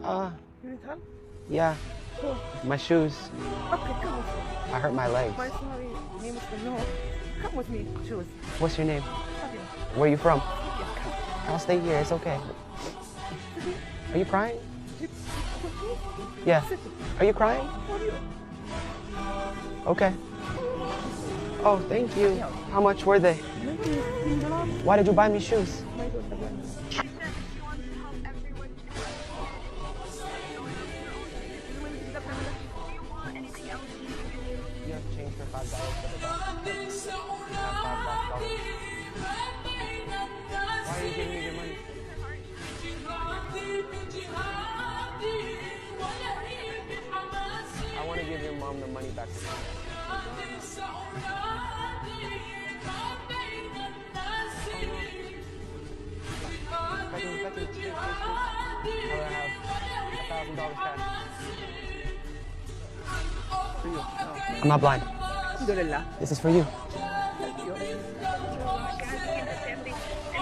You need help? Yeah. Go. My shoes. Okay, come with me. I hurt my legs. My sorry, name is no. Come with me, choose. What's your name? Fabio. Where are you from? Yes, come. I'll stay here. It's okay. Are you crying? Sit. Yeah. Sit. Are you crying? For you. Okay. Oh, thank you. How much were they? Maybe $15. Why did you buy me shoes? My daughter went. She said she wants to help everyone. Do you want anything else? You have change for $5 for the dog. Why are you giving me your money? I want to give your mom the money back to her. I have $1,000 cash. For you. No. I'm not blind. Alhamdulillah. This is for you. Thank you. And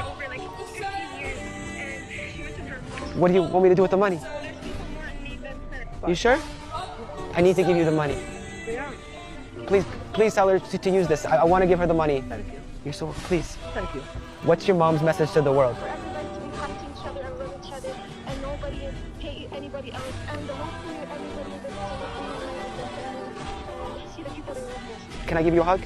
over like 15 years, and she was in her most What do you want me to do with the money? You sure? I need to give you the money. Yeah. Please tell her to use this. I want to give her the money. Thank you. You're so, please. Thank you. What's your mom's message to the world? for everybody to be kind to each other and love each other, and nobody pay anybody else, and hopefully everybody will see the people they love most. Can I give you a hug?